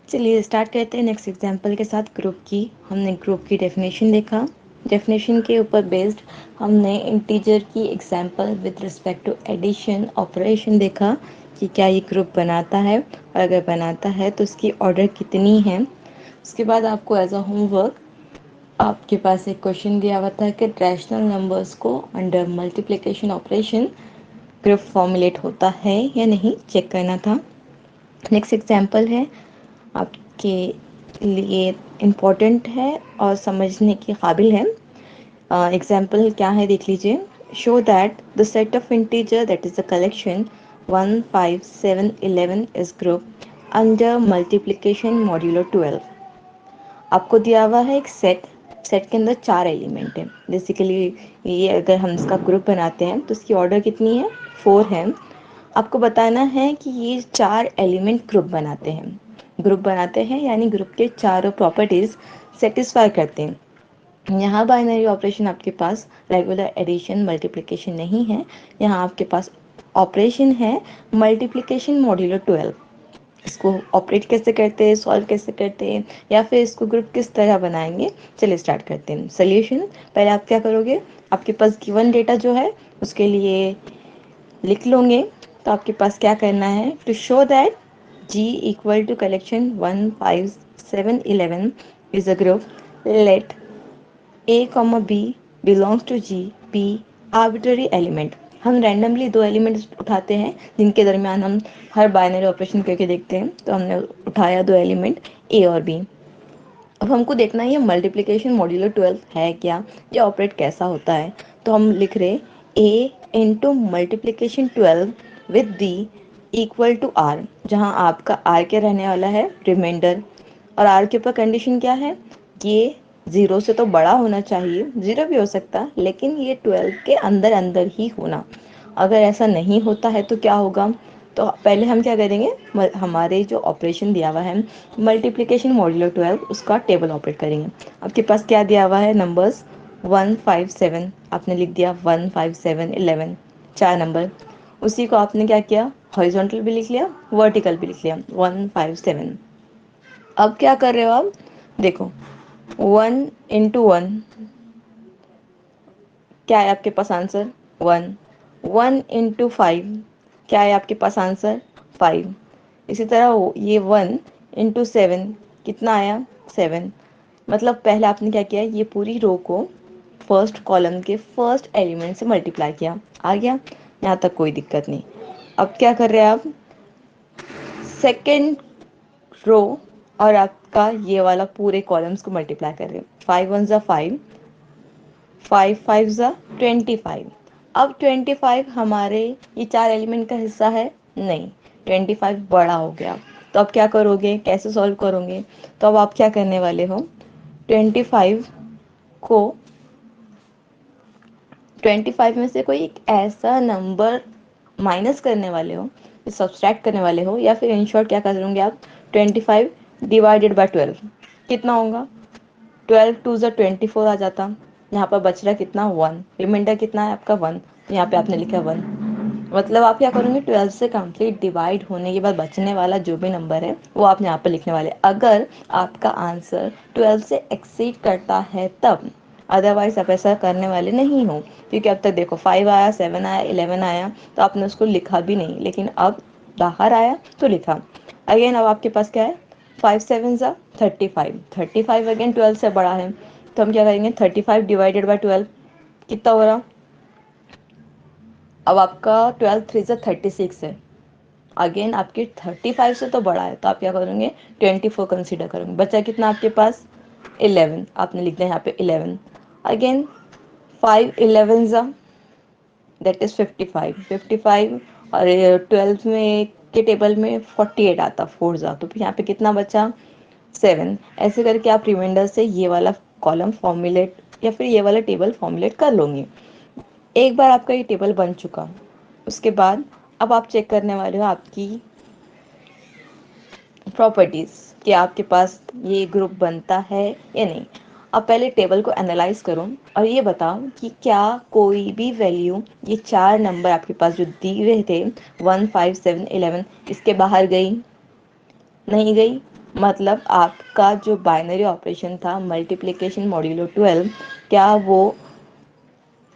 चलिए स्टार्ट करते हैं नेक्स्ट एग्जांपल के साथ ग्रुप की। हमने ग्रुप की डेफिनेशन देखा। डेफिनेशन के ऊपर बेस्ड हमने इंटीजर की example with respect to addition operation देखा कि क्या ये ग्रुप बनाता है, और अगर बनाता है तो उसकी ऑर्डर कितनी है। उसके बाद आपको एज अ होमवर्क आपके पास एक क्वेश्चन दिया हुआ था कि रैशनल नंबर्स को under multiplication operation group formulate होता है या नहीं, चेक करना था। नेक्स्ट एग्जांपल है आपके लिए इम्पोर्टेंट है और समझने के काबिल है। एग्जाम्पल क्या है देख लीजिए। Show that the set of integer that is the collection 1 5 7 11 is group under multiplication modulo 12। आपको दिया हुआ है एक सेट, सेट के अंदर 4 एलिमेंट हैं बेसिकली। ये अगर हम इसका ग्रुप बनाते हैं तो इसकी ऑर्डर कितनी है, 4 है। आपको बताना है कि ये 4 एलिमेंट ग्रुप बनाते हैं यानी ग्रुप के चारों प्रॉपर्टीज सेटिस्फाई करते हैं। यहाँ बाइनरी ऑपरेशन आपके पास रेगुलर एडिशन मल्टीप्लिकेशन नहीं है, यहाँ आपके पास ऑपरेशन है मल्टीप्लिकेशन मॉड्यूलो 12। इसको ऑपरेट कैसे करते हैं, सॉल्व कैसे करते हैं, या फिर इसको ग्रुप किस तरह बनाएंगे, चलिए स्टार्ट करते हैं। सोल्यूशन पहले आप क्या करोगे, आपके पास गिवन डेटा जो है उसके लिए लिख लोगे। तो आपके पास क्या करना है, to show that G equal to collection 1 5 7 11 is a group, let A comma B belongs to G B arbitrary element. हम रैंडमली 2 एलिमेंट्स उठाते हैं जिनके दरमियान हम हर बाइनरी ऑपरेशन करके देखते हैं। तो हमने उठाया 2 एलिमेंट ए और बी। अब हमको देखना है ये मल्टीप्लिकेशन मॉड्यूलो 12 है क्या, ये ऑपरेट कैसा होता है। तो हम लिख रहे a into multiplication 12 with d equal to r, जहाँ आपका आर के रहने वाला है रिमाइंडर, और आर के ऊपर कंडीशन क्या है, ये 0 से तो बड़ा होना चाहिए, 0 भी हो सकता लेकिन ये 12 के अंदर अंदर ही होना। अगर ऐसा नहीं होता है तो क्या होगा, तो पहले हम क्या करेंगे, हमारे जो ऑपरेशन दिया हुआ है मल्टीप्लिकेशन मॉड्यूलो 12 उसका टेबल ऑपरेट करेंगे। आपके पास क्या दिया हुआ है, नंबर्स 1 5 7, आपने लिख दिया 1 5 7 11, 4 नंबर। उसी को आपने क्या किया, हॉरिजॉन्टल भी लिख लिया, वर्टिकल भी लिख लिया 1 5 7। अब क्या कर रहे हो आप, देखो 1 इंटू 1 क्या है आपके पास आंसर, 1। 1 इंटू 5 क्या है आपके पास आंसर, 5। इसी तरह ये 1 इंटू 7 कितना आया, 7। मतलब पहले आपने क्या किया, ये पूरी रो को फर्स्ट कॉलम के फर्स्ट एलिमेंट से मल्टीप्लाई किया, आ गया, यहाँ तक कोई दिक्कत नहीं। अब क्या कर रहे हैं आप, सेकेंड रो और आपका ये वाला पूरे कॉलम्स को मल्टीप्लाई कर रहे हैं। 5 1 ज़ा 5, 5 5 ज़ा 25। अब 25 हमारे ये 4 एलिमेंट का हिस्सा है नहीं, 25 बड़ा हो गया। तो अब क्या करोगे, कैसे सॉल्व करोगे, तो अब आप क्या करने वाले हो, 25 को 25 में से कोई एक ऐसा नंबर माइनस करने वाले हो, सब्सट्रैक्ट करने वाले हो, या फिर इन शॉर्ट क्या करोगे आप, 25 डिवाइडेड बाय 12 कितना होगा, 12 2 ज़ा 24 आ जाता। यहाँ पर बच रहा कितना, 1, रिमाइंडर कितना है आपका 1, तो यहाँ पे आपने लिखा 1। मतलब आप क्या करोगे, 12 से कंप्लीट डिवाइड होने के बाद बचने वाला जो भी नंबर है वो आप यहाँ पे लिखने वाले, अगर आपका आंसर 12 से एक्सीड करता है तब, अदरवाइज आप ऐसा करने वाले नहीं हो। क्योंकि अब तक देखो 5 आया, 7 आया, 11 आया, तो आपने उसको लिखा भी नहीं, लेकिन अब बाहर आया तो लिखा। अगेन अब आपके पास क्या है, 5 7 ज़ा 35, 35 अगेन 12 से बड़ा है, तो हम क्या करेंगे, 35 डिवाइडेड बाय 12 कितना हो रहा, अब आपका 12 3 ज़ा 36 है, अगेन आपके 35 से तो बड़ा है, तो आप क्या करेंगे, 24 कंसीडर करेंगे। बचा कितना आपके पास, 11, आपने लिख दिया यहाँ पे 11। अगेन 5 11 ज़ा दैट इज 55, 55 और 12 में के टेबल में 48 आता, 4 ज़ा, तो फिर यहाँ पे कितना बचा, 7। ऐसे करके आप रिमाइंडर से ये वाला कॉलम फॉर्मुलेट या फिर ये वाला टेबल फॉर्मुलेट कर लोगे। एक बार आपका ये टेबल बन चुका, उसके बाद अब आप चेक करने वाले हो आपकी प्रॉपर्टीज कि आपके पास ये ग्रुप बनता है या नहीं। अब पहले टेबल को एनालाइज करो और ये बताओ कि क्या कोई भी वैल्यू, ये 4 नंबर आपके पास जो दिए हुए थे 1 5 7 11, इसके बाहर गई, नहीं गई। मतलब आपका जो बाइनरी ऑपरेशन था मल्टीप्लिकेशन मॉड्यूलो 12, क्या वो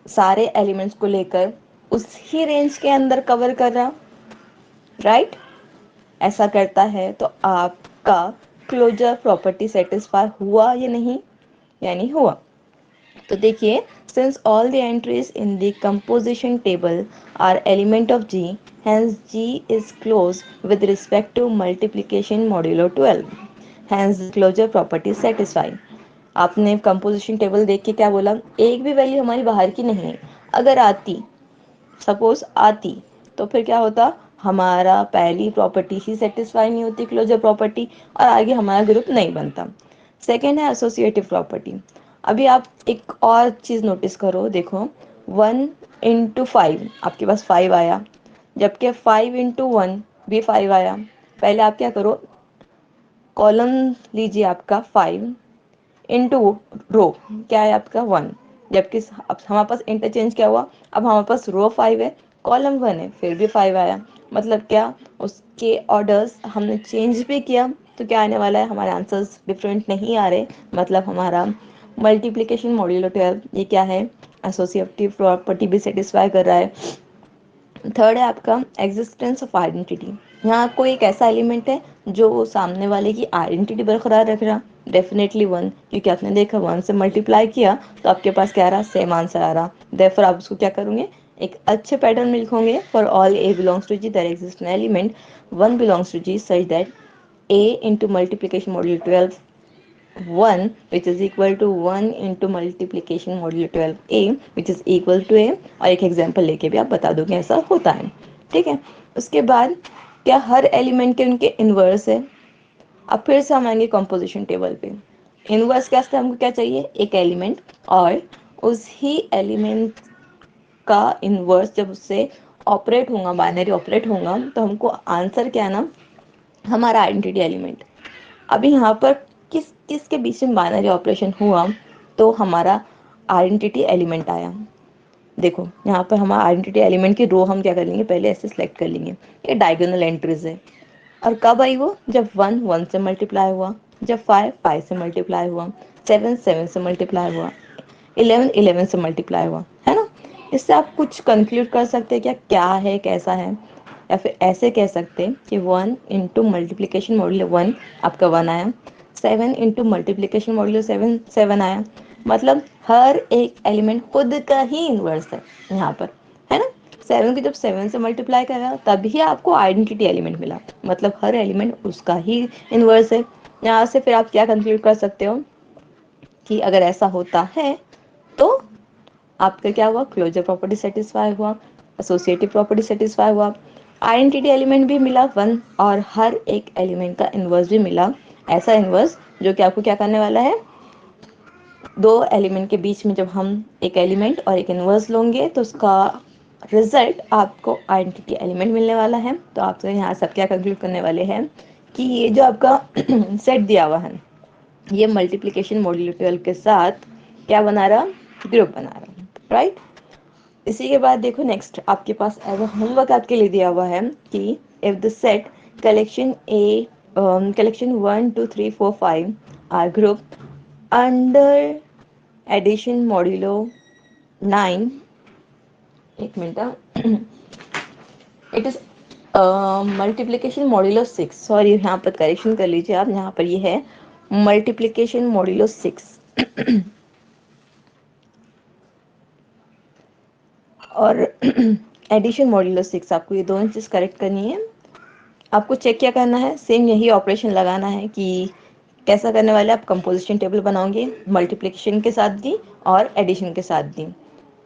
सारे एलिमेंट्स को लेकर उसी रेंज के अंदर कवर कर रहा, राइट? ऐसा करता है तो आपका क्लोजर प्रॉपर्टी सेटिस्फाई हुआ या नहीं, यानी हुआ। तो देखिए, since all the entries in the composition table are element of G, hence G is closed with respect to multiplication modulo 12, hence the closure property is satisfied। आपने कंपोजिशन टेबल देख के क्या बोला, एक भी वैल्यू हमारी बाहर की नहीं है। अगर आती, सपोज आती, तो फिर क्या होता, हमारा पहली प्रॉपर्टी ही सेटिस्फाई नहीं होती, क्लोजर प्रॉपर्टी, और आगे हमारा ग्रुप नहीं बनता। सेकेंड है एसोसिएटिव प्रॉपर्टी। अभी आप एक और चीज नोटिस करो, देखो 1 into 5, आपके पास 5 आया, जबकि 5 into 1 भी 5 आया। पहले आप क्या करो, कॉलम लीजिए आपका 5 into रो, क्या है आपका 1, जबकि अब हमारे पास इंटरचेंज क्या हुआ, अब हमारे पास रो 5 है, कॉलम 1 है, फिर भी 5 आया। मतलब क्या, उसके ऑर्डर्स हमने चेंज भी किया तो क्या आने वाला है, हमारे आंसर्स डिफरेंट नहीं आ रहे। मतलब हमारा मल्टीप्लिकेशन मॉड्यूलो 12 ये क्या है, एसोसिएटिव प्रॉपर्टी भी सेटिस्फाई कर रहा है। थर्ड है आपका एग्जिस्टेंस ऑफ आइडेंटिटी। यहाँ कोई एक ऐसा एलिमेंट है जो सामने वाले की आइडेंटिटी बरकरार रख रहा, डेफिनेटली 1, क्योंकि आपने देखा 1 से मल्टीप्लाई किया तो आपके पास क्या आ रहा, सेम आंसर आ रहा। देयरफॉर आप उसको क्या करोगे, एक अच्छे पैटर्न में लिखोगे, for all A belongs to G there exist an element 1 belongs to G such that a into multiplication module 12 1 which is equal to 1 into multiplication module 12a which is equal to a, और एक example लेके भी आप बता दोगे ऐसा होता है, ठीक है। उसके बाद क्या हर एलिमेंट के उनके इनवर्स है। अब फिर से हम आएंगे कंपोजिशन टेबल पे। इनवर्स के वास्ते हमको क्या चाहिए, एक एलिमेंट, और उसी एलिमेंट का इनवर्स जब उससे ऑपरेट होगा, बाइनरी ऑपरेट होगा, तो हमको आंसर क्या है ना, हमारा आइडेंटिटी एलिमेंट। अभी यहाँ पर किस किस के बीच में बाइनरी ऑपरेशन हुआ तो हमारा आइडेंटिटी एलिमेंट आया। देखो यहाँ पर हमारा आइडेंटिटी एलिमेंट की रो हम क्या कर लेंगे, पहले ऐसे सिलेक्ट कर लेंगे, ये डायगोनल एंट्रीज है। और कब आई वो, जब 1 1 से मल्टीप्लाई हुआ, जब 5 5 से मल्टीप्लाई हुआ, 7 7 से मल्टीप्लाई हुआ, 11 11 से मल्टीप्लाई हुआ, है ना। इससे आप कुछ कंक्लूड कर सकते हैं क्या, क्या है, कैसा है, या फिर ऐसे कह सकते हैं कि 1 इंटू मल्टीप्लीकेशन मॉड्यूलो 1 आपका 1 आया, 7 इंटू मल्टीप्लीकेशन मॉड्यूलो 7 7 आया। मतलब हर एक एलिमेंट खुद का ही इन्वर्स है यहाँ पर, है ना। 7 को जब 7 से मल्टीप्लाई करा तभी आपको आइडेंटिटी एलिमेंट मिला, मतलब हर एलिमेंट उसका ही इन्वर्स है। यहाँ से फिर आप क्या कंक्लूड कर सकते हो कि अगर ऐसा होता है तो आपका क्या हुआ, क्लोजर प्रॉपर्टी सेटिस्फाई हुआ, एसोसिएटिव प्रॉपर्टी सेटिस्फाई हुआ, आइडेंटिटी एलिमेंट भी मिला 1, और हर एक एलिमेंट का इन्वर्स भी मिला। ऐसा इन्वर्स जो कि आपको क्या करने वाला है, दो एलिमेंट के बीच में जब हम एक एलिमेंट और एक इन्वर्स लोगे तो उसका रिजल्ट आपको आइडेंटिटी एलिमेंट मिलने वाला है। तो आप तो यहाँ सब क्या कंक्लूड करने वाले हैं कि ये जो आपका सेट दिया हुआ है ये मल्टीप्लिकेशन मॉड्यूलो 12 के साथ क्या बना रहा, ग्रुप बना रहा, राइट। इसी के बाद देखो नेक्स्ट आपके पास एज होमवर्क आपके लिए दिया हुआ है कि if the set collection A collection 1 2 3 4 5 are group under addition modulo 9, एक minute, it is multiplication modulo 6, sorry यहाँ पर करेक्शन कर लीजिए आप, यहाँ पर ये है मल्टीप्लिकेशन मॉड्यूलो 6 और एडिशन मॉड्यूलो 6, आपको ये दोनों चीज़ करेक्ट करनी है। आपको चेक क्या करना है, सेम यही ऑपरेशन लगाना है कि कैसा करने वाले आप कंपोजिशन टेबल बनाओगे मल्टीप्लिकेशन के साथ भी और एडिशन के साथ भी,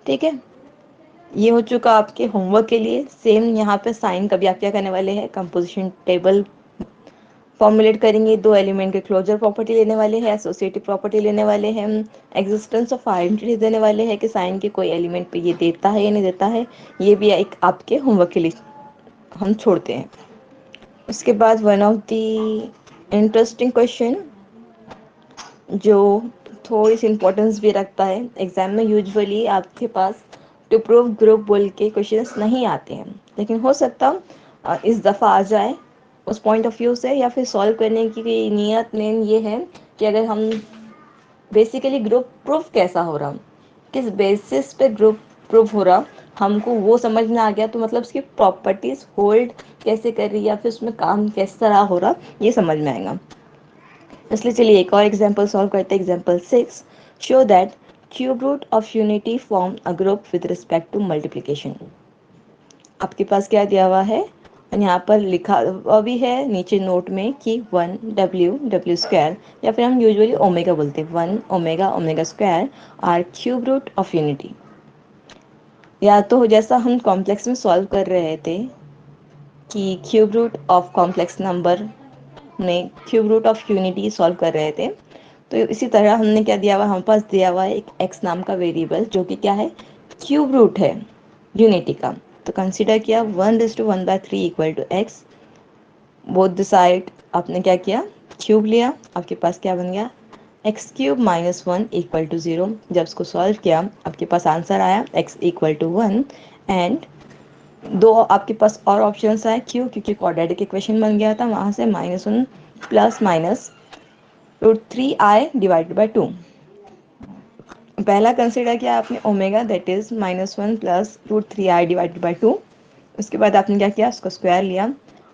ठीक है। ये हो चुका आपके होमवर्क के लिए। सेम यहाँ पे साइन कभी आप क्या करने वाले हैं, कंपोजिशन टेबल फॉर्मुलेट करेंगे, दो एलिमेंट के क्लोजर प्रॉपर्टी लेने वाले हैं, एसोसिएटिव प्रॉपर्टी लेने वाले हैं, एग्जिस्टेंस ऑफ आइडेंटिटी देने वाले हैं कि साइन के कोई एलिमेंट पे ये देता है या नहीं देता है। ये भी एक आपके होमवर्क के लिए हम छोड़ते हैं। उसके बाद one of the interesting question जो थोड़ी सी इम्पोर्टेंस भी रखता है, एग्जाम में यूजुअली आपके पास टू प्रूव ग्रुप बोल के क्वेश्चंस नहीं आते हैं, लेकिन हो सकता इस दफ़ा आ जाए। उस पॉइंट ऑफ व्यू से, या फिर सॉल्व करने की नीयत मेन ये है कि अगर हम बेसिकली ग्रुप प्रूफ कैसा हो रहा, किस बेसिस पे ग्रुप प्रूफ हो रहा, हमको वो समझ में आ गया तो मतलब उसकी प्रॉपर्टीज होल्ड कैसे कर रही है या फिर उसमें काम किस तरह हो रहा, ये समझ में आएगा। इसलिए चलिए एक और एग्जांपल सॉल्व करते हैं। Example 6, show that cube root of unity form a group with respect to multiplication. आपके पास क्या दिया हुआ है, और यहाँ पर लिखा हुआ भी है नीचे नोट में कि 1 स्क्वायर, या फिर हम यूजुअली ओमेगा बोलते हैं, 1 omega square are cube root of unity. या तो जैसा हम कॉम्प्लेक्स में सॉल्व कर रहे थे कि cube root of complex number में cube root of unity solve कर रहे थे, तो इसी तरह हमने क्या दिया हुआ, हमारे पास दिया हुआ है एक एक्स नाम का वेरिएबल जो कि क्या है, क्यूब रूट है यूनिटी का। तो कंसीडर किया 1:1/3 equal to x, both the side आपने क्या किया, क्यूब लिया, आपके पास क्या बन गया, x cube minus 1 equal to 0। जब इसको सॉल्व किया आपके पास आंसर आया एक्स इक्वल टू 1, एंड दो आपके पास और ऑप्शंस आए, क्यों, क्योंकि क्वाड्रेटिक इक्वेशन बन गया था वहाँ से, -1 प्लस माइनस √3i/2। पहला कंसिडर किया आपने omega, that is -1 plus √3i/2। उसके बाद आपने क्या किया, उसको स्क्वायर लिया,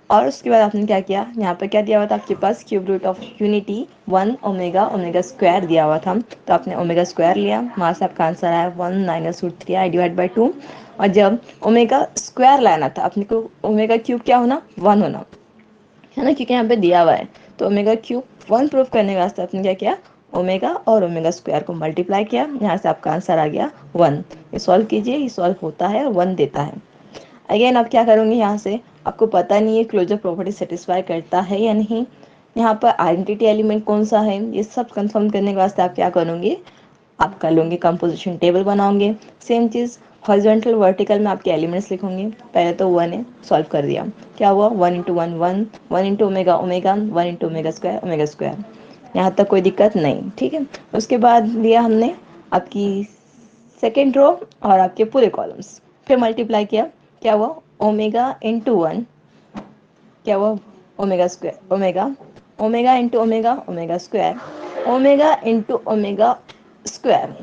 और उसके बाद आपने क्या किया, यहाँ पर क्या दिया हुआ था आपके पास, cube root of unity 1 omega square दिया हुआ था, तो आपने ओमेगा स्क्वायर लिया, वहाँ से आपका आंसर आया 1 माइनस √3i/2। और जब ओमेगा स्क्वायर लाना था अपने को, ओमेगा क्यूब क्या होना, 1 होना है ना, क्योंकि यहाँ पे दिया हुआ है। तो ओमेगा क्यूब 1 प्रूफ करने के वास्ते आपने क्या किया, ओमेगा और ओमेगा स्क्वायर को मल्टीप्लाई किया, यहाँ से आपका आंसर आ गया 1। ये सॉल्व कीजिए, ये सॉल्व होता है और 1 देता है। अगेन आप क्या करोगे, यहाँ से आपको पता नहीं है क्लोजर प्रॉपर्टी सेटिस्फाई करता है या नहीं, यहाँ पर आइडेंटिटी एलिमेंट कौन सा है, ये सब कंफर्म करने के वास्ते आप क्या करोगे, आप कर लोगे कंपोजिशन टेबल बनाओगे। सेम चीज़ हॉरिजॉन्टल वर्टिकल में आपके एलिमेंट्स लिखोगे। पहले तो 1 है, सॉल्व कर दिया, क्या हुआ, 1 × 1 1, 1 × ओमेगा, 1 × ओमेगा स्क्वायर। यहाँ तक कोई दिक्कत नहीं, ठीक है। उसके बाद लिया हमने आपकी सेकेंड रो और आपके पूरे कॉलम्स, फिर मल्टीप्लाई किया, क्या हुआ, ओमेगा × 1, क्या हुआ, omega square, omega omega square, omega square,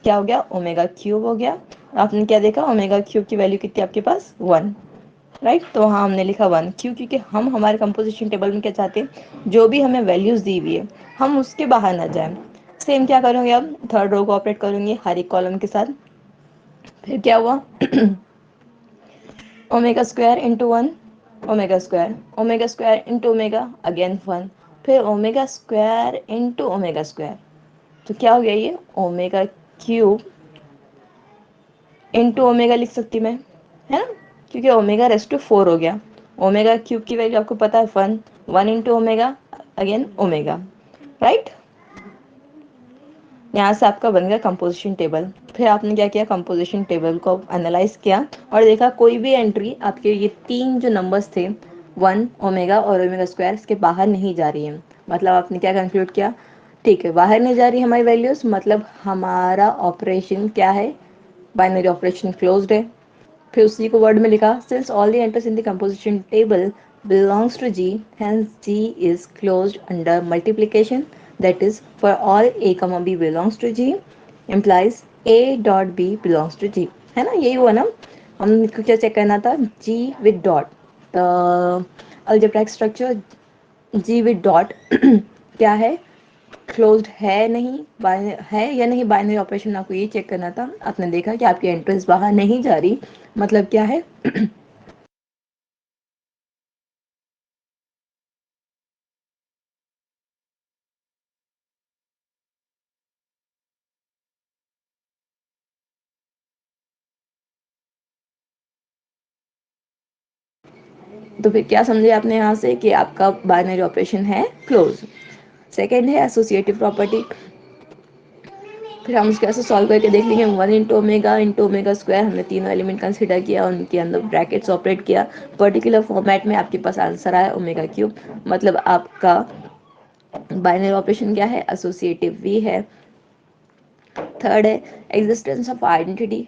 क्या हो गया, ओमेगा क्यूब हो गया। आपने क्या देखा, ओमेगा क्यूब की वैल्यू कितनी आपके पास, 1, राइट। तो हाँ हमने लिखा 1, क्यों, क्योंकि हम हमारे कंपोजिशन टेबल में क्या चाहते हैं, जो भी हमें वैल्यूज दी हुई है हम उसके बाहर ना जाएं। सेम क्या करूँगी, अब थर्ड रो को ऑपरेट करूँगी हर एक कॉलम के साथ। फिर क्या हुआ, omega square into 1, omega square into omega, again 1, फिर omega square into omega square. तो क्या हो गया, ये ओमेगा क्यूब इंटू ओमेगा लिख सकती मैं, है ना, क्योंकि ओमेगा रेस टू 4 हो गया। ओमेगा क्यूब की वैल्यू आपको पता है 1, 1 into omega, again omega, right. यहाँ से आपका बन गया कंपोजिशन टेबल। फिर आपने क्या किया, कंपोजिशन टेबल को एनालाइज किया और देखा कोई भी एंट्री आपके ये तीन जो नंबर्स थे, 1 ओमेगा और ओमेगा स्क्वायर, इसके बाहर नहीं जा रही है। मतलब आपने क्या कंक्लूड किया, ठीक है बाहर नहीं जा रही हमारी वैल्यूज, मतलब हमारा ऑपरेशन क्या है, बाइनरी ऑपरेशन क्लोज्ड है। फिर उसी को वर्ड में लिखा, since all the enters in the composition table belongs to G, hence G is closed under multiplication. That is, for all A, B belongs to G, implies A dot B belongs to G. है ना, यही हुआ ना। हमको क्या check करना था, G with dot, the algebraic structure G with dot क्या है, क्लोज्ड है नहीं, है या नहीं, बाइनरी ऑपरेशन आपको ये चेक करना था। आपने देखा कि आपकी एंट्रीज बाहर नहीं जा रही, मतलब क्या है, तो फिर क्या समझे आपने यहाँ से कि आपका बाइनरी ऑपरेशन है क्लोज। सेकेंड है एसोसिएटिव प्रॉपर्टी। फिर हम उसको ऐसे सॉल्व करके देख लेंगे, 1 × ओमेगा स्क्वायर, हमने तीनों एलिमेंट कंसिडर किया, उनके अंदर ब्रैकेट्स ऑपरेट किया, पर्टिकुलर फॉर्मेट में आपके पास आंसर आया ओमेगा क्यूब। मतलब आपका बाइनरी ऑपरेशन क्या है, एसोसिएटिव भी है। थर्ड है एग्जिस्टेंस ऑफ आइडेंटिटी।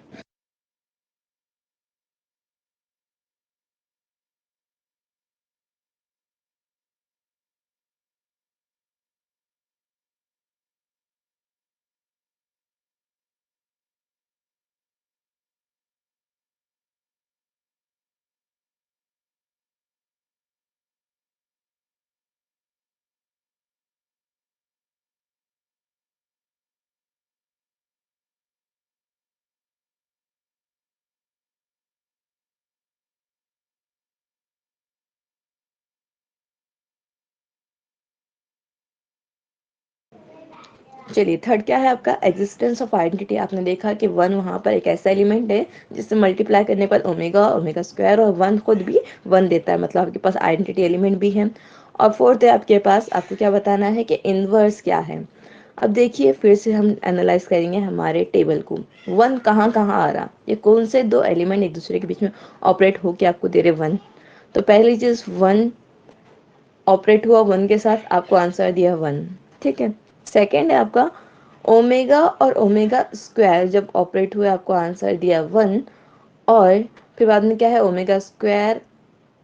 चलिए थर्ड क्या है आपका, एग्जिस्टेंस ऑफ आइडेंटिटी। आपने देखा कि वन वहाँ पर एक ऐसा एलिमेंट है जिससे मल्टीप्लाई करने पर ओमेगा, ओमेगा स्क्वायर और वन खुद भी वन देता है, मतलब आपके पास आइडेंटिटी एलिमेंट भी है। और फोर्थ है आपके पास, आपको क्या बताना है कि इनवर्स क्या है। अब देखिए फिर से हम एनालाइज करेंगे हमारे टेबल को, वन कहाँ कहाँ आ रहा, ये कौन से दो एलिमेंट एक दूसरे के बीच में ऑपरेट होके आपको दे रहे वन। तो पहली चीज वन ऑपरेट हुआ वन के साथ, आपको आंसर दिया वन, ठीक है। सेकेंड है आपका ओमेगा और ओमेगा स्क्वायर जब ऑपरेट हुए आपको आंसर दिया वन। और फिर बाद में क्या है, omega square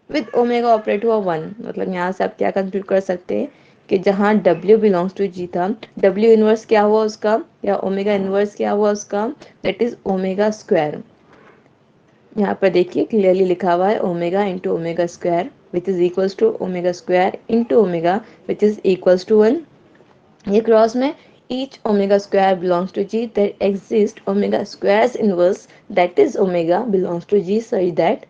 with omega operate हुआ वन, मतलब यहाँ से आप क्या कंक्लूड कर सकते हैं कि जहाँ W बिलोंग्स टू G था, W इनवर्स क्या हुआ उसका, या ओमेगा इनवर्स क्या हुआ उसका, दैट इज ओमेगा स्क्वायर। यहाँ पर देखिए क्लियरली लिखा हुआ है omega into omega square which is equals to omega square into omega which is equals to one. ये क्रॉस में each omega square belongs to G, there exists omega squares inverse that is omega belongs to G such that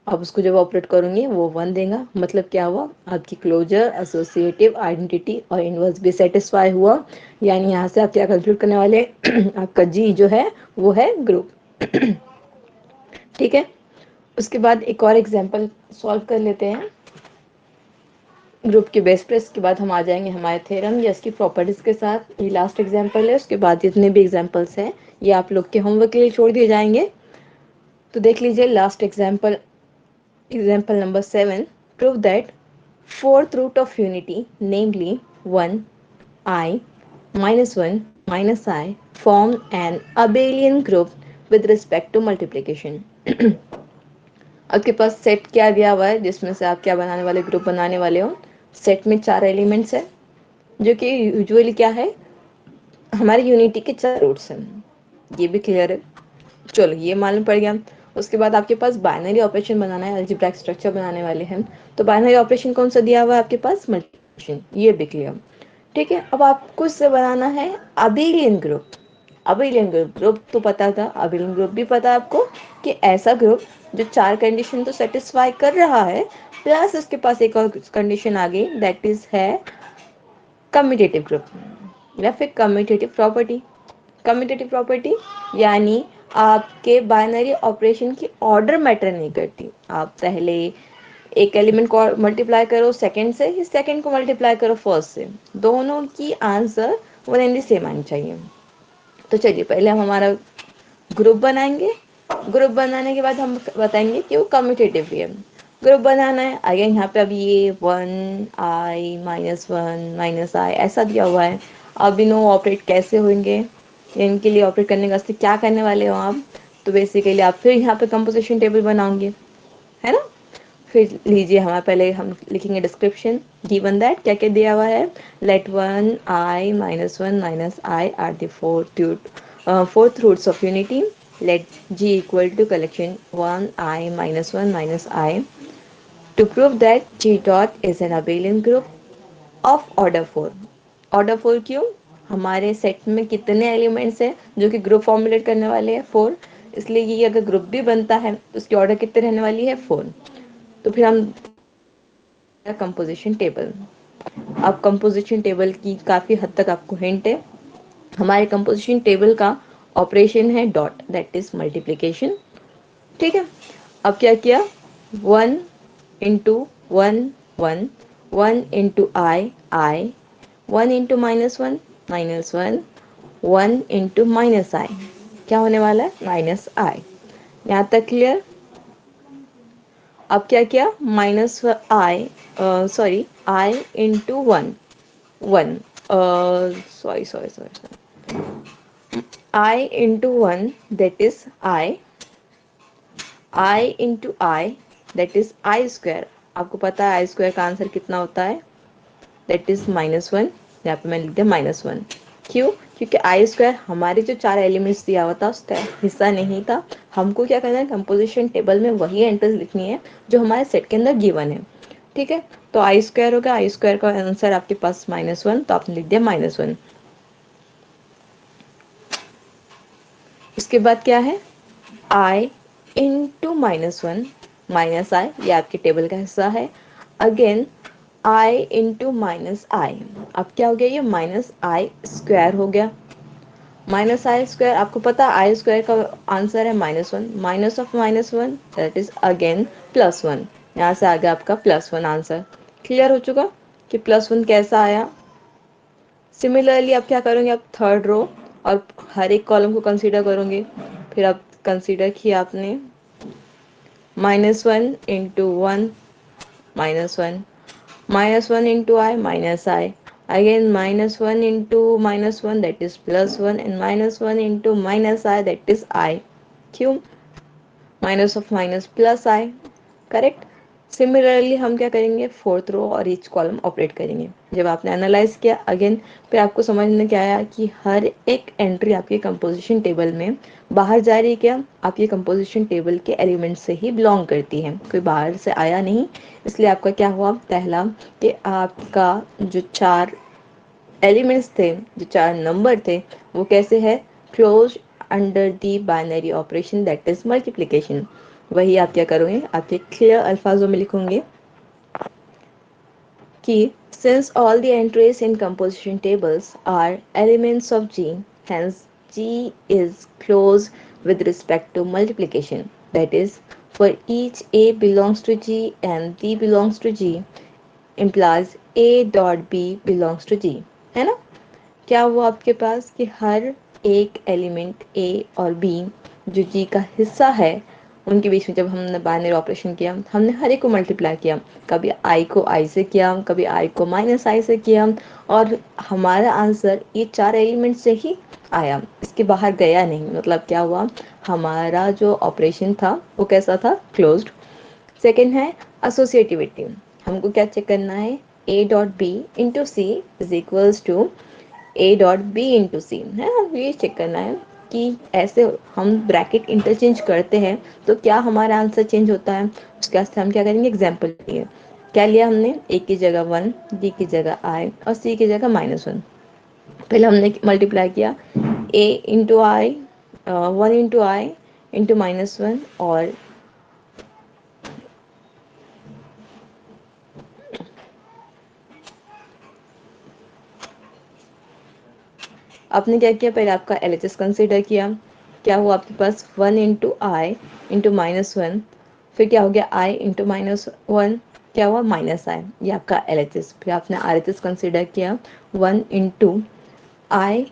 आप उसको जब operate करूंगी वो one देगा। मतलब क्या हुआ, आपकी क्लोजर, एसोसिएटिव, आइडेंटिटी और इनवर्स भी सेटिस्फाई हुआ। यानी यहाँ से आप क्या कंक्लूड करने वाले आपका जी जो है वो है ग्रुप। ठीक है, उसके बाद एक और एग्जांपल सॉल्व कर लेते हैं ग्रुप के बेस पे। इसके बाद हम आ जाएंगे हमारे थ्योरम या इसकी प्रॉपर्टीज के साथ। ये लास्ट एग्जांपल है, उसके बाद जितने भी एग्जांपल्स हैं ये आप लोग के होमवर्क के लिए छोड़ दिए जाएंगे। तो देख लीजिए last example, example number 7, prove that fourth root of unity namely 1 I minus 1 minus I form an abelian group with respect to multiplication। आपके पास सेट क्या दिया हुआ है जिसमें से आप क्या बनाने वाले, ग्रुप बनाने वाले हो। सेट में 4 एलिमेंट्स है जो कि यूजुअली क्या है, हमारे यूनिटी के 4 रूट्स हैं। ये भी क्लियर है, चलो ये मालूम पड़ गया। उसके बाद आपके पास बाइनरी ऑपरेशन बनाना है, अलजेब्रिक स्ट्रक्चर बनाने वाले हैं। तो बाइनरी ऑपरेशन कौन सा दिया हुआ है आपके पास, मल्टीप्लिकेशन, ये भी क्लियर। ठीक है, अब आपको इससे बनाना है abelian group. Abelian group, group तो पता था, अबेलियन ग्रुप भी पता है आपको कि ऐसा ग्रुप जो 4 कंडीशन तो सेटिस्फाई कर रहा है, प्लस उसके पास एक और कंडीशन आ गई दैट इज है कम्यूटेटिव ग्रुप या फिर कम्यूटेटिव प्रॉपर्टी। कम्यूटेटिव प्रॉपर्टी यानी आपके बाइनरी ऑपरेशन की ऑर्डर मैटर नहीं करती। आप पहले एक एलिमेंट को मल्टीप्लाई करो सेकंड से, ही सेकंड को मल्टीप्लाई करो फर्स्ट से, दोनों की आंसर वन एंड सेम आनी चाहिए। तो चलिए पहले हम हमारा ग्रुप बनाएंगे। ग्रुप बनाने के बाद हम बताएंगे कि वो कम्यूटेटिव भी है। ग्रुप बनाना है, अगेन यहाँ पे अभी ये 1 I माइनस 1 माइनस आई ऐसा दिया हुआ है। अब इनो ऑपरेट कैसे होंगे, इनके लिए ऑपरेट करने के वास्ते क्या करने वाले हो आप, तो बेसिकली आप फिर यहाँ पे कंपोजिशन टेबल बनाओगे, है ना। फिर लीजिए हमारा पहले हम लिखेंगे डिस्क्रिप्शन, गिवन दैट क्या क्या दिया हुआ है, let 1 I minus 1 minus I are the fourth roots of unity, let G equal to collection 1 I minus 1 minus I to prove that G dot is an abelian group of order 4। Order 4 क्यों, हमारे set में कितने elements हैं जो कि group formulate करने वाले हैं 4, इसलिए ये अगर ग्रुप भी बनता है तो उसकी ऑर्डर कितने रहने वाली है 4। तो फिर हम कंपोजिशन टेबल, अब कंपोजिशन टेबल की काफ़ी हद तक आपको हिंट है। हमारे कंपोजिशन टेबल का ऑपरेशन है डॉट, दैट इज मल्टीप्लीकेशन। ठीक है, अब क्या किया, 1 into 1 1, 1 into i 1 into minus 1 minus 1, 1 into minus i, क्या होने वाला है माइनस आई। यहाँ तक क्लियर। अब क्या किया, minus I, sorry I into 1 1, sorry sorry sorry, I into 1 that is I into I that is I square। आपको पता है I square का आंसर कितना होता है, that is माइनस 1। यहाँ पे मैंने लिख दिया माइनस 1, क्यों, क्योंकि I square हमारे जो 4 एलिमेंट्स दिया हुआ था उसका हिस्सा नहीं था। हमको क्या करना है, कंपोजिशन टेबल में वही एंट्रीज लिखनी है जो हमारे सेट के अंदर गिवन है। ठीक है, तो I square होगा, I square का आंसर आपके पास माइनस 1, तो आपने लिख दिया माइनस 1। उसके बाद क्या है, I इंटू माइनस 1 माइनस आई, ये आपके टेबल का हिस्सा है। अगेन आई इंटू माइनस आई। अब क्या हो गया, ये माइनस आई स्क्वायर हो गया। माइनस आई स्क्वायर, आपको पता है आई स्क्वायर का आंसर है -1, minus of -1 that is again +1। यहाँ से आ गया आपका +1 आंसर। क्लियर हो चुका कि +1 कैसा आया। सिमिलरली आप क्या करोगे, आप थर्ड रो और हर एक कॉलम को कंसीडर करोगे। फिर आप कंसीडर किया आपने -1 into 1 -1, -1 into I minus I, again -1 into -1 that is +1, and -1 into minus I that is I, क्यों, minus of minus plus I, correct. Similarly हम क्या करेंगे, फोर्थ रो और ईच कॉलम ऑपरेट करेंगे। जब आपने एनालाइज किया अगेन, फिर आपको समझ में क्या आया कि हर एक एंट्री आपके कंपोजिशन टेबल में बाहर जा रही है, क्या आपके कंपोजिशन टेबल के एलिमेंट से ही बिलोंग करती है, कोई बाहर से आया नहीं। इसलिए आपका क्या हुआ, पहला कि आपका जो 4 एलिमेंट्स थे, जो 4 नंबर थे, वो कैसे है, close under the binary operation that is multiplication. वही आप क्या करोगे, आपके क्लियर अल्फाजों में लिखोगे कि since all the entries in composition tables are elements of G, hence G is closed with respect to multiplication. That is, for each A belongs to G and B belongs to G implies A dot B belongs to G, है ना। क्या हुआ आपके पास कि हर एक element ए और B जो जी का हिस्सा है, उनके बीच में जब हमने बाइनरी ऑपरेशन किया, हमने हर एक को मल्टीप्लाई किया। कभी आई को आई से किया, कभी आई को माइनस आई से किया, और हमारा आंसर ये 4 एलिमेंट से ही आया, इसके बाहर गया नहीं। मतलब क्या हुआ, हमारा जो ऑपरेशन था वो कैसा था, क्लोज्ड। सेकेंड है एसोसिएटिविटी। हमको क्या चेक करना है, a dot b into c is equals to a dot b into c, है ना। ये चेक करना है कि ऐसे हम ब्रैकेट इंटरचेंज करते हैं तो क्या हमारा आंसर चेंज होता है। उसके वास्ते हम क्या करेंगे, एग्जाम्पल लिए। क्या लिया हमने, ए की जगह 1, डी की जगह आई और सी की जगह -1। पहले हमने मल्टीप्लाई किया ए into i, 1 into I into -1, और आपने क्या किया, पहले आपका LHS कंसीडर किया। क्या हुआ आपके पास, 1 इंटू आई इंटू -1, फिर क्या हो गया आई इंटू -1, क्या हुआ -i, ये आपका LHS। फिर आपने RHS कंसीडर किया, 1 इंटू आई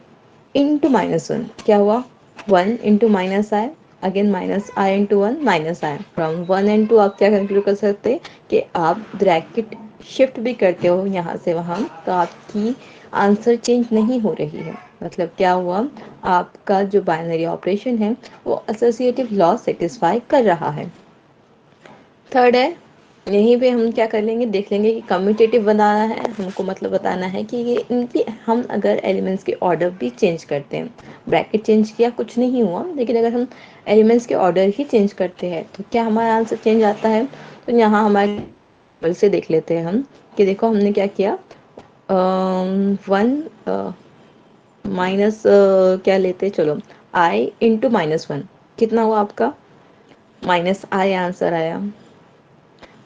इंटू -1, क्या हुआ 1 into -i, again -i into 1 -i। From 1 and 2 आप क्या कंक्लूड कर सकते हैं कि आप ब्रैकेट शिफ्ट भी करते हो यहाँ से वहाँ, तो आपकी आंसर चेंज नहीं हो रही है। मतलब क्या हुआ, आपका जो बाइनरी ऑपरेशन है वो एसोसिएटिव लॉ सेटिस्फाई कर रहा है। थर्ड है, यहीं पे हम क्या कर लेंगे, देख लेंगे कि कम्यूटेटिव बनाना है हमको, मतलब बताना है कि ये इनकी हम अगर एलिमेंट्स के ऑर्डर भी चेंज करते हैं, ब्रैकेट चेंज किया कुछ नहीं हुआ, लेकिन अगर हम एलिमेंट्स के ऑर्डर ही चेंज करते हैं तो क्या हमारा आंसर चेंज आता है। तो यहाँ हमारे टेबल से देख लेते हैं हम कि देखो हमने क्या किया, 1 माइनस क्या लेते हैं, चलो आई इंटू -1, कितना हुआ आपका, -i आंसर आया।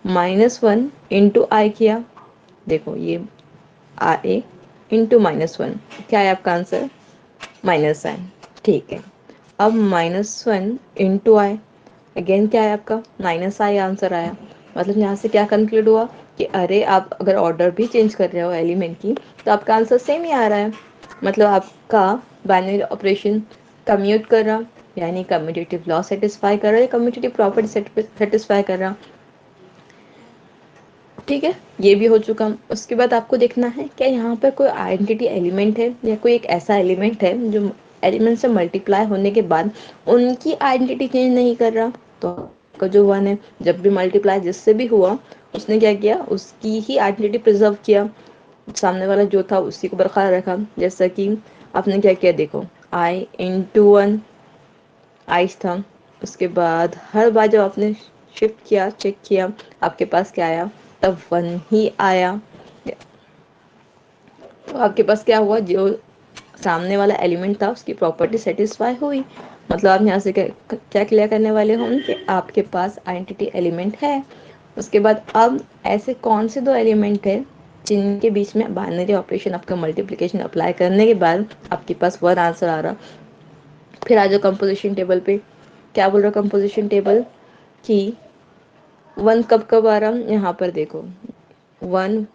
-1 इंटू आई किया, देखो ये आई इंटू -1, क्या है आपका आंसर, -i, ठीक है। अब -1 इंटू आई, अगेन क्या है आपका, -i आंसर आया। मतलब यहाँ से क्या कंक्लूड हुआ कि अरे आप अगर ऑर्डर भी चेंज कर रहे हो एलिमेंट की तो आपका आंसर सेम ही आ रहा है। मतलब आपका बाइनरी ऑपरेशन कम्यूट कर रहा, यानी कम्यूटेटिव लॉ सेटिस्फाई कर रहा है, कम्यूटेटिव प्रॉपर्टी सेटिस्फाई कर रहा। ठीक है, ये भी हो चुका। उसके बाद आपको देखना है क्या यहाँ पर कोई आइडेंटिटी एलिमेंट है, या कोई एक ऐसा एलिमेंट है जो एलिमेंट से मल्टीप्लाई होने के बाद उनकी आइडेंटिटी चेंज नहीं कर रहा। तो आपका जो 1 है, जब भी मल्टीप्लाई जिससे भी हुआ, उसने क्या किया, उसकी ही आइडेंटिटी प्रिजर्व किया, सामने वाला जो था उसी को बरकरार रखा। जैसा कि आपने क्या किया, देखो आई इंटू 1 आइस था, उसके बाद हर बार जब आपने शिफ्ट किया, चेक किया, आपके पास क्या आया, तब 1 ही आया। तो आपके पास क्या हुआ, जो सामने वाला एलिमेंट था उसकी प्रॉपर्टी सेटिस्फाई हुई। मतलब आप यहाँ से क्या क्लियर करने वाले हो कि आपके पास आइडेंटिटी एलिमेंट है। उसके बाद अब ऐसे कौन से 2 एलिमेंट है जिनके बीच में बाइनरी ऑपरेशन आपका मल्टीप्लिकेशन अप्लाई करने के बाद आपके पास वन आंसर आ रहा। फिर आ जाओ कंपोजिशन टेबल पे। क्या बोल रहा कंपोजिशन टेबल कि वन कब कब आ रहा, यहाँ पर देखो वन,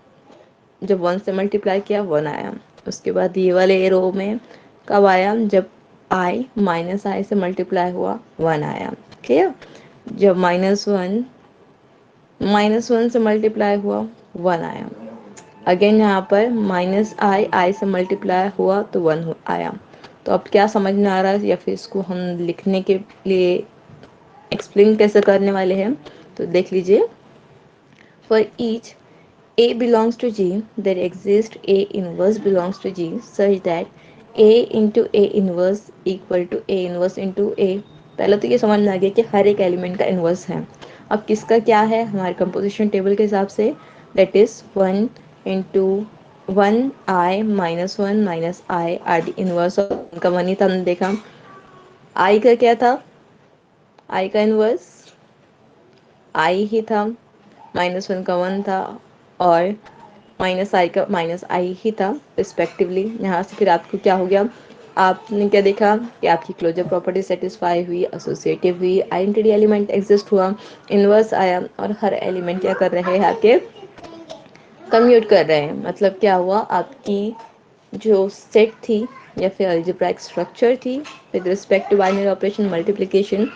जब वन से मल्टीप्लाई किया वन आया। उसके बाद ये वाले रो में कब आया, जब आई माइनस आई से मल्टीप्लाई हुआ वन आया। क्लियर। जब माइनस वन से मल्टीप्लाई हुआ वन आया। अगेन यहाँ पर माइनस आई आई से मल्टीप्लाई हुआ तो वन आया। तो अब क्या समझ में आ रहा है, या फिर इसको हम लिखने के लिए एक्सप्लेन कैसे करने वाले हैं, तो देख लीजिए। For each A belongs to G, there exists A inverse belongs to G such that A into A inverse equal to A inverse into A। पहले तो ये समझ में आ गया कि हर एक एलिमेंट का इन्वर्स है। अब किसका क्या है, हमारे कंपोजिशन टेबल के हिसाब say that is one into one I minus one minus I R D inverse का वन ही था, हमने देखा। आई का क्या था, आई का इन्वर्स आई ही था, माइनस वन का वन था और माइनस आई का माइनस आई ही था रिस्पेक्टिवली। यहाँ से फिर आपको क्या हो गया, आपने क्या देखा कि आपकी क्लोजर प्रॉपर्टी सेटिस्फाई हुई, एसोसिएटिव हुई, आइडेंटिटी एलिमेंट एग्जिस्ट हुआ, इनवर्स आया और हर एलिमेंट क्या कर रहे हैं आपके कम्यूट कर रहे हैं। मतलब क्या हुआ, आपकी जो सेट थी या फिर अलजेब्राइक स्ट्रक्चर थी with respect to binary operation multiplication,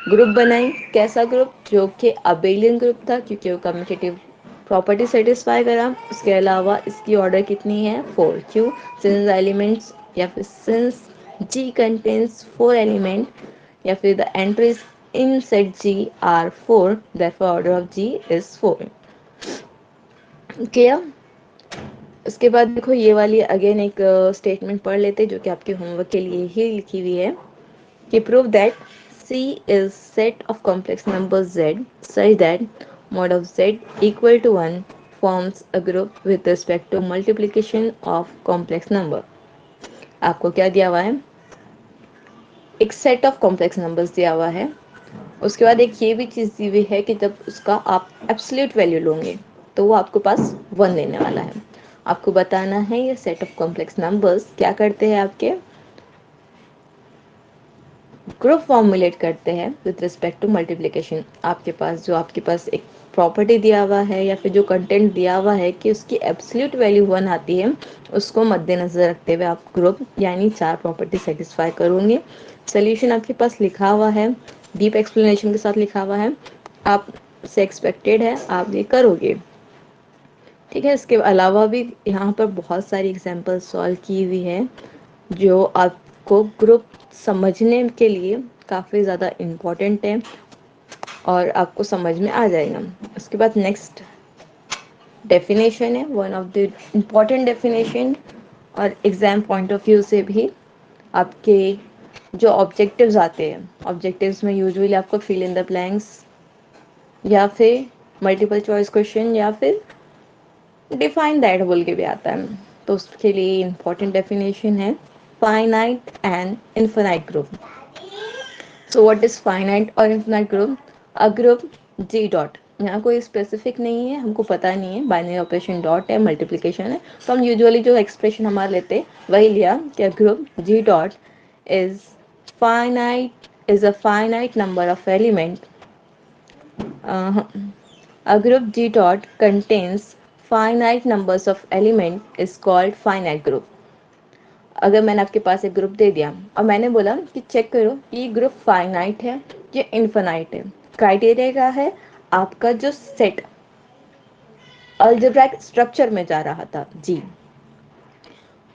group बनाई। कैसा ग्रुप, जो कि अबेलियन ग्रुप था क्योंकि वो कम्यूटेटिव प्रॉपर्टी सेटिस्फाई करा। उसके अलावा इसकी ऑर्डर कितनी है, फोर। क्यों, सिंस एलिमेंट्स या फिर since G contains four element या फिर the entries in set G are four, therefore order of G is four. Clear. उसके बाद देखो ये वाली अगेन एक स्टेटमेंट पढ़ लेते जो कि आपके होमवर्क के लिए ही लिखी हुई है कि prove that C is set of complex numbers Z such that mod of Z equal to 1 forms a group with respect to multiplication of complex number। आपको क्या दिया हुआ है, एक सेट ऑफ कॉम्प्लेक्स नंबर्स दिया हुआ है। उसके बाद एक ये भी चीज़ दी हुई है कि जब उसका आप एब्सोल्यूट वैल्यू लोगे तो वो आपके पास वन देने वाला है। आपको बताना है ये सेट ऑफ कॉम्प्लेक्स नंबर्स क्या करते हैं, आपके ग्रुप फॉर्मुलेट करते हैं विद रिस्पेक्ट टू मल्टीप्लिकेशन। आपके पास एक प्रॉपर्टी दिया हुआ है या फिर जो कंटेंट दिया हुआ है कि उसकी एब्सोल्यूट वैल्यू वन आती है, उसको मद्देनजर रखते हुए आप ग्रुप यानी चार प्रॉपर्टी सेटिस्फाई करोगे। सोल्यूशन आपके पास लिखा हुआ है, डीप एक्सप्लेनेशन के साथ लिखा हुआ है, आप से एक्सपेक्टेड है आप ये करोगे। ठीक है। इसके अलावा भी यहाँ पर बहुत सारी एग्जाम्पल सॉल्व की हुई है जो आपको ग्रुप समझने के लिए काफ़ी ज़्यादा इम्पोर्टेंट है और आपको समझ में आ जाएगा। उसके बाद नेक्स्ट डेफिनेशन है, one of the important definition, और एग्ज़ाम पॉइंट ऑफ व्यू से भी आपके जो ऑब्जेक्टिव्स आते हैं, ऑब्जेक्टिव्स में यूजुअली आपको फिल इन द ब्लैंक्स या फिर मल्टीपल चॉइस क्वेश्चन या फिर डिफाइन दैट बोल के भी आता है। तो उसके लिए इम्पॉर्टेंट डेफिनेशन है finite and infinite group. So what is finite और infinite group, a group G dot, यहाँ कोई स्पेसिफिक नहीं है, हमको पता नहीं है, बाइनरी ऑपरेशन डॉट है, मल्टीप्लिकेशन है, तो हम यूजुअली जो एक्सप्रेशन हमारा लेते वही लिया कि group G dot is is a finite number of element. A group G dot contains finite numbers of element is called finite group। अगर मैंने आपके पास एक ग्रुप दे दिया और मैंने बोला कि चेक करो कि ये ग्रुप फाइनाइट है या इनफिनाइट है, क्राइटेरिया क्या है, आपका जो सेट अलजेब्राइक स्ट्रक्चर में जा रहा था जी,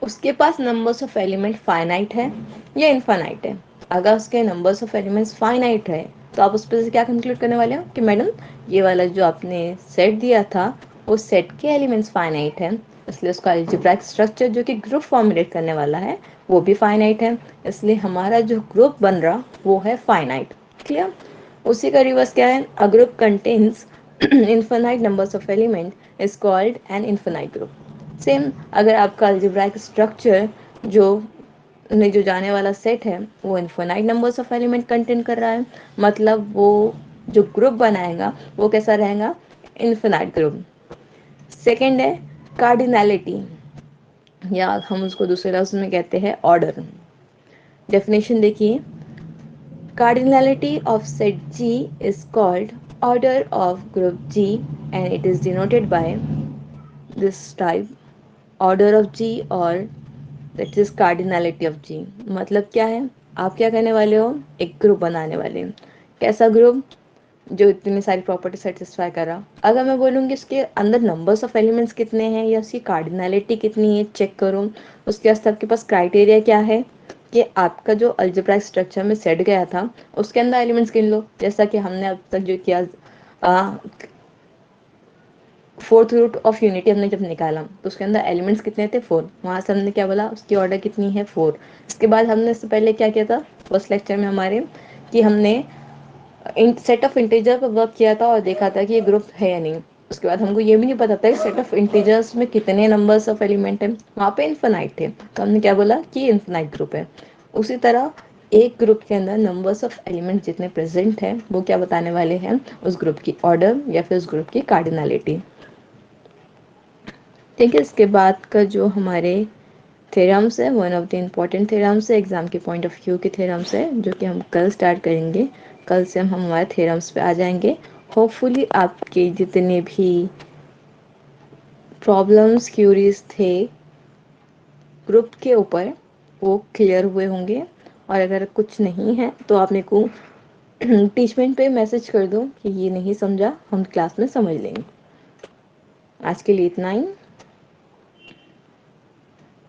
उसके पास नंबर्स ऑफ एलिमेंट फाइनाइट है या इनफाइनाइट है। अगर उसके नंबर्स ऑफ एलिमेंट्स फाइनाइट है तो आप उस पर से क्या कंक्लूड करने वाले हो कि मैडम ये वाला जो आपने सेट दिया था वो सेट के एलिमेंट्स फाइनाइट है, इसलिए उसका अलजेब्राइक स्ट्रक्चर जो कि ग्रुप फॉर्मुलेट करने वाला है वो भी फाइनाइट है, इसलिए हमारा जो ग्रुप बन रहा वो है फाइनाइट। क्लियर। उसी का रिवर्स क्या है, a group contains infinite numbers of element is called an infinite group. Same, अगर आपका अलजेब्राइक स्ट्रक्चर जो में जो जाने वाला सेट है वो infinite numbers of element contain कर रहा है, मतलब वो जो ग्रुप बनाएगा वो कैसा रहेगा, इनफिनाइट ग्रुप। सेकंड है कार्डिनैलिटी, या हम उसको दूसरे लफ्ज में कहते हैं ऑर्डर। डेफिनेशन देखिए, cardinality of set G is called order of group G and it is denoted by this type, order of G or that is cardinality of G। मतलब क्या है, आप क्या करने वाले हो, एक ग्रुप बनाने वाले हैं। कैसा ग्रुप, जो इतनी सारी प्रॉपर्टी सेटिस्फाई कर रहा। अगर मैं बोलूँगी इसके अंदर नंबर्स ऑफ एलिमेंट्स कितने हैं या उसकी कार्डिनैलिटी कितनी है चेक करो, उसके वास्ते आपके पास क्राइटेरिया क्या है कि आपका जो अलजेब्राइक स्ट्रक्चर में सेट गया था उसके अंदर एलिमेंट्स गिन लो। जैसा कि हमने अब तक जो किया, फोर्थ रूट ऑफ यूनिटी हमने जब निकाला तो उसके अंदर एलिमेंट्स कितने थे, 4। वहाँ से हमने क्या बोला, उसकी ऑर्डर कितनी है, 4। इसके बाद हमने इससे पहले क्या किया था फर्स्ट लेक्चर में हमारे, कि हमने सेट ऑफ इंटीजर पर वर्क किया था और देखा था कि ये ग्रुप है या नहीं। उसके बाद हमको ये भी नहीं पता था सेट ऑफ इंटीजर्स में कितने नंबर्स ऑफ एलिमेंट है, वहाँ पे इन्फिनाइट थे, तो हमने क्या बोला कि इन्फिनाइट ग्रुप है। उसी तरह एक ग्रुप के अंदर नंबर्स ऑफ एलिमेंट जितने प्रेजेंट हैं वो क्या बताने वाले हैं, उस ग्रुप की ऑर्डर या फिर उस ग्रुप की कार्डिनैलिटी। ठीक है, इसके बाद का जो हमारे थ्योरम्स है, one of the important theorems है, एग्जाम के पॉइंट ऑफ व्यू के थ्योरम्स है, जो कि हम कल स्टार्ट करेंगे। कल से हम हमारे थ्योरम्स पे आ जाएंगे। होपफुली आपके जितने भी प्रॉब्लम्स क्यूरीज थे ग्रुप के ऊपर वो क्लियर हुए होंगे, और अगर कुछ नहीं है तो आप मेरे को टीचमेंट पे मैसेज कर दो कि ये नहीं समझा, हम क्लास में समझ लेंगे। आज के लिए इतना ही।